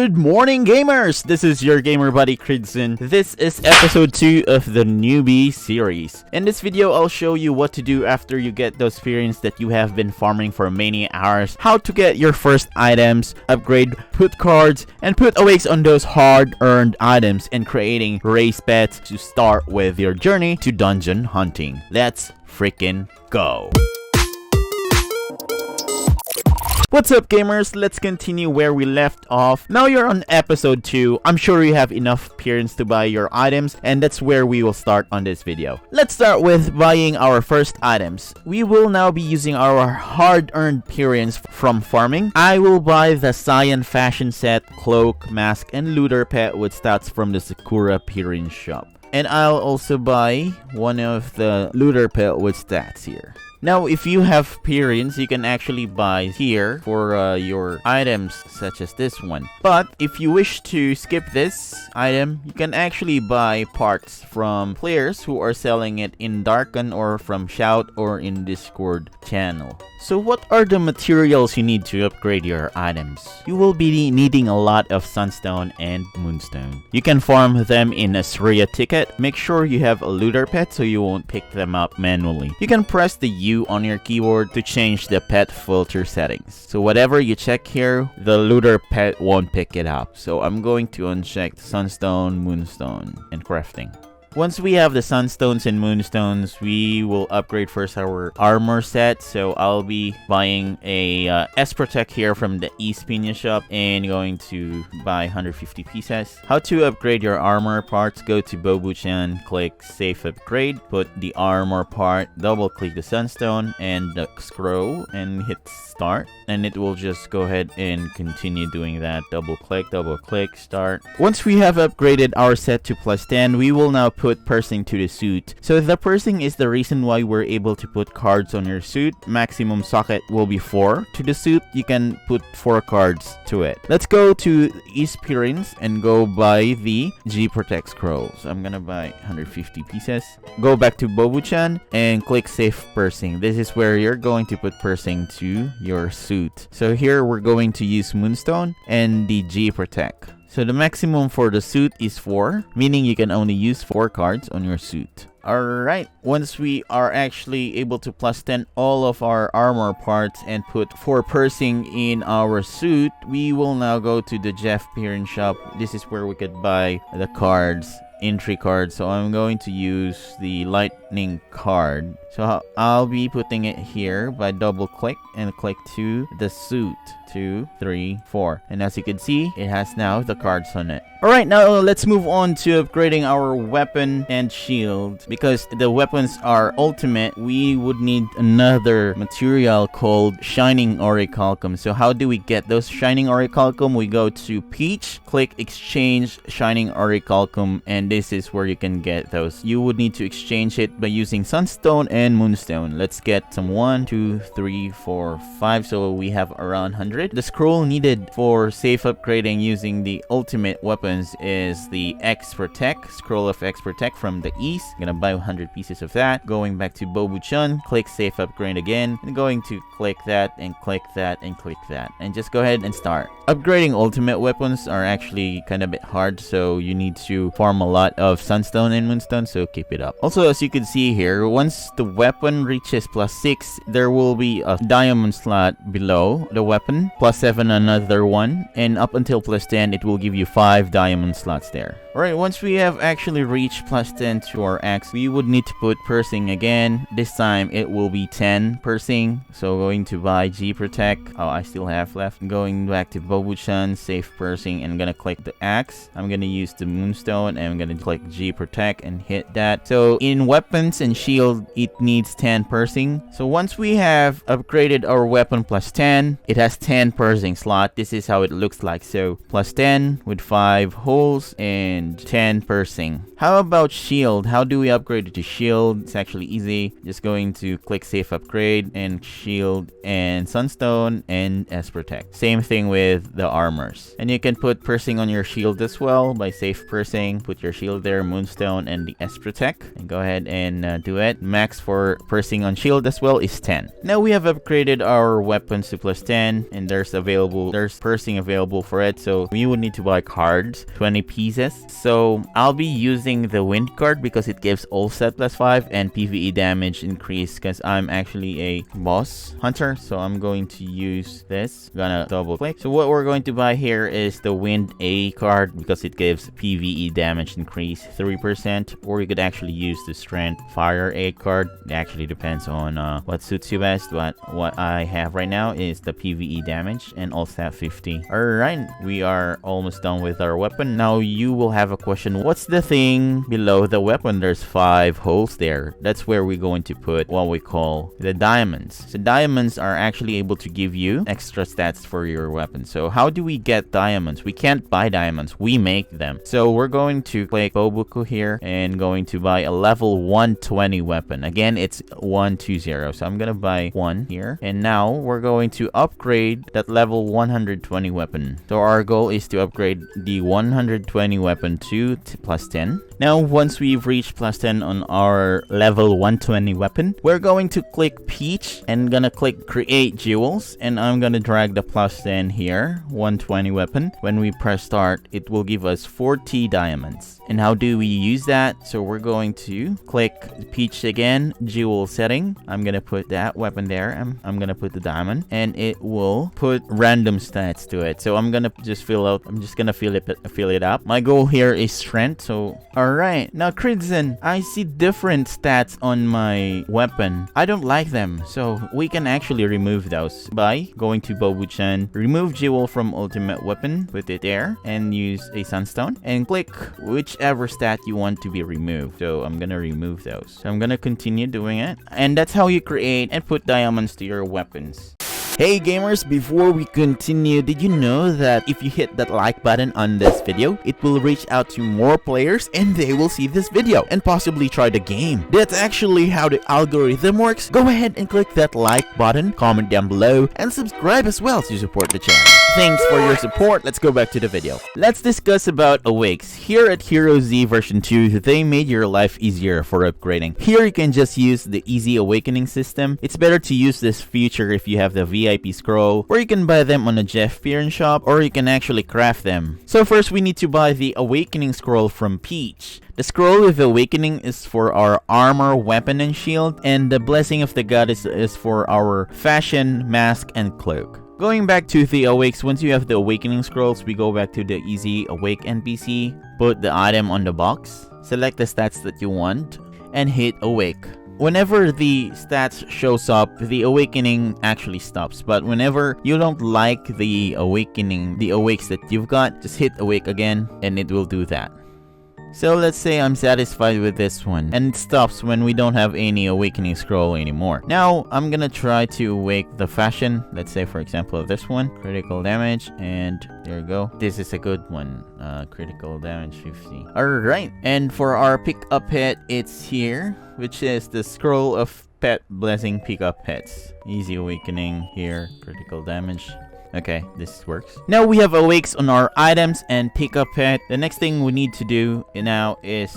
Good morning, gamers! This is your gamer buddy CRIDZON. This is episode 2 of the NEWBIE series. In this video, I'll show you what to do after you get those experience that you have been farming for many hours, how to get your first items, upgrade, put cards, and put awakes on those hard-earned items, and creating race pets to start with your journey to dungeon hunting. Let's freaking go! What's up, gamers? Let's continue where we left off. Now you're on episode 2. I'm sure you have enough appearance to buy your items, and that's where we will start on this video. Let's start with buying our first items. We will now be using our hard-earned appearance from farming. I will buy the Cyan fashion set, cloak, mask, and looter pet with stats from the Sakura appearance shop. And I'll also buy one of the looter pet with stats here. Now, if you have appearance, you can actually buy here for your items such as this one. But if you wish to skip this item, you can actually buy parts from players who are selling it in Darken or from Shout or in Discord channel. So what are the materials you need to upgrade your items? You will be needing a lot of Sunstone and Moonstone. You can farm them in a Surya ticket. Make sure you have a looter pet so you won't pick them up manually. You can press the U on your keyboard to change the pet filter settings. So whatever you check here, the looter pet won't pick it up. So I'm going to uncheck Sunstone, Moonstone, and crafting. Once we have the Sunstones and Moonstones, we will upgrade first our armor set. So I'll be buying a S-Protect here from the East Pinya shop and going to buy 150 pieces. How to upgrade your armor parts? Go to Bobuchan, click Safe Upgrade, put the armor part, double click the Sunstone and the scroll and hit start. And it will just go ahead and continue doing that. Double click, start. Once we have upgraded our set to +10, we will now put pursing to the suit. So the pursing is the reason why we're able to put cards on your suit. Maximum socket will be 4 to the suit. You can put 4 cards to it. Let's go to Experience and go buy the G Protect scrolls. I'm gonna buy 150 pieces. Go back to Bobuchan and click Safe Pursing. This is where you're going to put pursing to your suit. So here we're going to use Moonstone and the G Protect. So the maximum for the suit is 4, meaning you can only use 4 cards on your suit. Alright, once we are actually able to +10 all of our armor parts and put 4 pursing in our suit, we will now go to the Jeff Appearance shop. This is where we could buy the cards, entry cards. So I'm going to use the lightning card. So I'll be putting it here by double click and click to the suit. 2, 3, 4. And as you can see, it has now the cards on it. Alright, now let's move on to upgrading our weapon and shield. Because the weapons are ultimate, we would need another material called Shining Orichalcum. So how do we get those Shining Orichalcum? We go to Peach, click Exchange Shining Orichalcum, and this is where you can get those. You would need to exchange it by using Sunstone and Moonstone. Let's get some 1, 2, 3, 4, 5. So we have around 100. The scroll needed for safe upgrading using the ultimate weapons is the X Protect, Scroll of X Protect from the East. I'm gonna buy 100 pieces of that. Going back to Bobuchan, click Safe Upgrade again, and going to click that and click that and click that. And just go ahead and start. Upgrading ultimate weapons are actually kind of a bit hard, so you need to farm a lot of Sunstone and Moonstone, so keep it up. Also, as you can see here, once the weapon reaches +6, there will be a diamond slot below the weapon. +7 another one, and up until +10 it will give you 5 diamond slots there. Alright, once we have actually reached +10 to our axe, we would need to put pursing again. This time it will be 10 pursing. So going to buy G Protect. Oh, I still have left. Going back to Bobuchan, safe pursing, and I'm gonna click the axe. I'm gonna use the Moonstone and I'm gonna click G Protect and hit that. So in weapons and shield, it needs 10 pursing. So once we have upgraded our weapon +10, it has 10 pursing slot. This is how it looks like. So +10 with 5 holes and 10 pursing. How about shield? How do we upgrade it to shield? It's actually easy. Just going to click Safe Upgrade and shield and Sunstone and S Protect. Same thing with the armors. And you can put pursing on your shield as well by safe pursing. Put your shield there, Moonstone and the S Protect. And go ahead and do it. Max for pursing on shield as well is 10. Now we have upgraded our weapons to +10, and there's pursing available for it, so we would need to buy cards, 20 pieces. So I'll be using the wind card because it gives all set +5 and PvE damage increase, because I'm actually a boss hunter. So I'm going to use this. Gonna double click. So what we're going to buy here is the wind A card because it gives PvE damage increase 3%, or you could actually use the strength fire A card. It actually depends on what suits you best, but what I have right now is the PvE damage and all stat 50. Alright, we are almost done with our weapon. Now you will have a question, what's the thing below the weapon? There's 5 holes there. That's where we're going to put what we call the diamonds. So diamonds are actually able to give you extra stats for your weapon. So how do we get diamonds? We can't buy diamonds, we make them. So we're going to click Bobuku here and going to buy a level 120 weapon. Again, it's 120, so I'm gonna buy 1 here, and now we're going to upgrade that level 120 weapon. So our goal is to upgrade the 120 weapon to +10. Now once we've reached +10 on our level 120 weapon, we're going to click Peach and gonna click create jewels, and I'm gonna drag the +10 here, 120 weapon. When we press start, it will give us 40 diamonds. And how do we use that? So we're going to click Peach again, jewel setting. I'm gonna put that weapon there. I'm gonna put the diamond, and it will put random stats to it. So I'm gonna just fill it up. My goal here is strength. So alright, now CRIDZON, I see different stats on my weapon. I don't like them, so we can actually remove those by going to Bobuchan, remove jewel from ultimate weapon, put it there, and use a sunstone, and click whichever stat you want to be removed. So I'm gonna remove those. So I'm gonna continue doing it, and that's how you create and put diamonds to your weapons. Hey gamers, before we continue, did you know that if you hit that like button on this video, it will reach out to more players and they will see this video and possibly try the game? That's actually how the algorithm works. Go ahead and click that like button, comment down below, and subscribe as well to support the channel. Thanks for your support. Let's go back to the video. Let's discuss about awakes. Here at HEROZ version 2, they made your life easier for upgrading. Here you can just use the easy awakening system. It's better to use this feature if you have the VIP scroll, or you can buy them on a Jeff Pearn shop, or you can actually craft them. So first we need to buy the awakening scroll from Peach. The scroll with awakening is for our armor, weapon, and shield, and the blessing of the goddess is for our fashion, mask, and cloak. Going back to the awakes, once you have the awakening scrolls, we go back to the easy awake NPC, put the item on the box, select the stats that you want, and hit awake. Whenever the stats shows up, the awakening actually stops. But whenever you don't like the awakening, the awakes that you've got, just hit awake again and it will do that. So let's say I'm satisfied with this one, and it stops when we don't have any awakening scroll anymore. Now I'm gonna try to awake the fashion. Let's say for example this one, critical damage, and there you go. This is a good one, critical damage 50. Alright, and for our pick up pet, it's here, which is the scroll of pet blessing pick up pets. Easy awakening here, critical damage. Okay, this works. Now we have awakes on our items and pick up pet. The next thing we need to do now is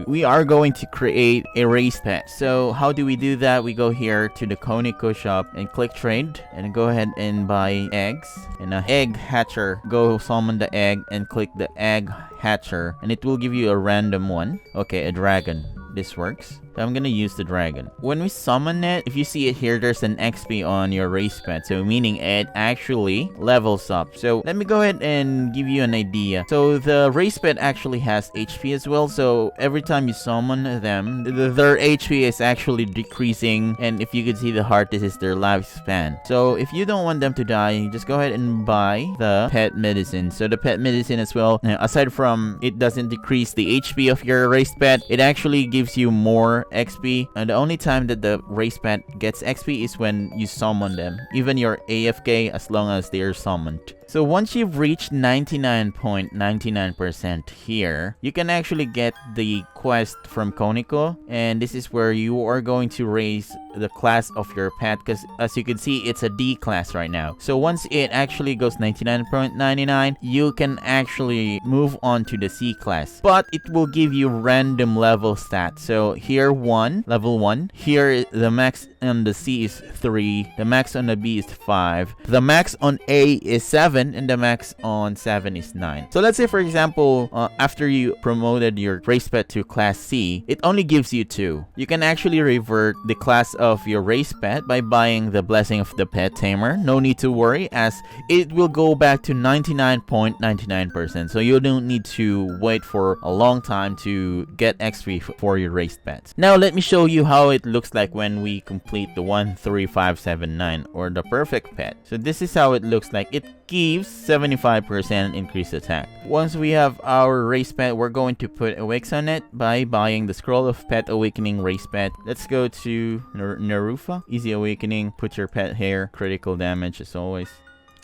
we are going to create a race pet. So how do we do that? We go here to the Koniko shop and click trade, and go ahead and buy eggs and a egg hatcher. Go summon the egg and click the egg hatcher, and it will give you a random one. Okay, a dragon. This works. So I'm gonna use the dragon. When we summon it, if you see it here, there's an XP on your race pet, so meaning it actually levels up. So let me go ahead and give you an idea. So the race pet actually has HP as well, so every time you summon them, their HP is actually decreasing, and if you could see the heart, this is their lifespan. So if you don't want them to die, just go ahead and buy the pet medicine. So the pet medicine as well, aside from it doesn't decrease the HP of your race pet, it actually gives you more XP, and the only time that the race pet gets XP is when you summon them, even your AFK, as long as they are summoned. So once you've reached 99.99% here, you can actually get the quest from Koniko, and this is where you are going to raise the class of your pet, because as you can see, it's a D class right now. So once it actually goes 99.99, you can actually move on to the C class, but it will give you random level stats. So here level 1, here the max on the C is 3, the max on the B is 5, the max on A is 7, and the max on 7 is 9. So let's say, for example, after you promoted your race pet to class C, it only gives you 2. You can actually revert the class of your race pet by buying the Blessing of the Pet Tamer. No need to worry, as it will go back to 99.99%. So you don't need to wait for a long time to get XP for your race pets. Now let me show you how it looks like when we complete the 13579 or the perfect pet. So this is how it looks like. It gives 75% increased attack. Once we have our race pet, we're going to put awakes on it by buying the Scroll of Pet Awakening race pet. Let's go to Narufa. Easy awakening. Put your pet here. Critical damage as always.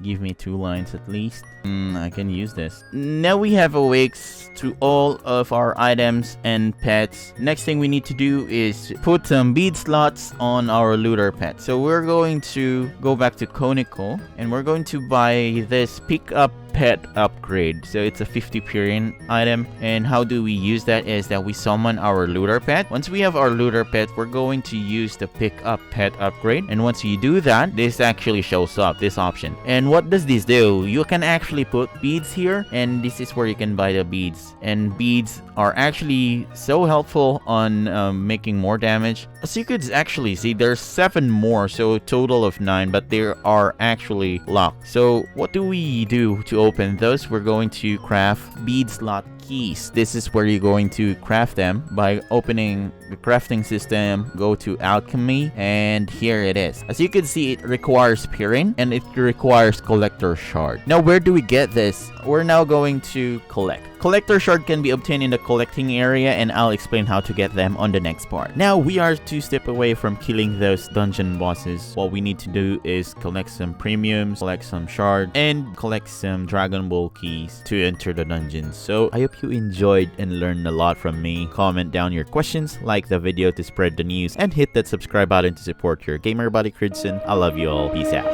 Give me 2 lines at least. I can use this. Now we have awakes to all of our items and pets. Next thing we need to do is put some bead slots on our looter pet. So we're going to go back to Koniko, and we're going to buy this pick up pet upgrade. So it's a 50 Purian item, and how do we use that is that we summon our looter pet. Once we have our looter pet, we're going to use the pick up pet upgrade, and once you do that, this actually shows up, this option. And what does this do? You can actually put beads here, and this is where you can buy the beads, and beads are actually so helpful on making more damage. As you could actually see, there's 7 more, so a total of 9, but they are actually locked. So what do we do to open those? We're going to craft bead slot keys. This is where you're going to craft them by opening the crafting system, go to alchemy, and here it is. As you can see, it requires Purian and it requires collector shard. Now where do we get this? We're now going to collect. Collector shard can be obtained in the collecting area, and I'll explain how to get them on the next part. Now we are 2 steps away from killing those dungeon bosses. What we need to do is collect some premiums, collect some shards, and collect some Dragon Ball keys to enter the dungeons. So I hope you enjoyed and learned a lot from me. Comment down your questions, like the video to spread the news, and hit that subscribe button to support your gamer buddy CRIDZON. I love you all. Peace out.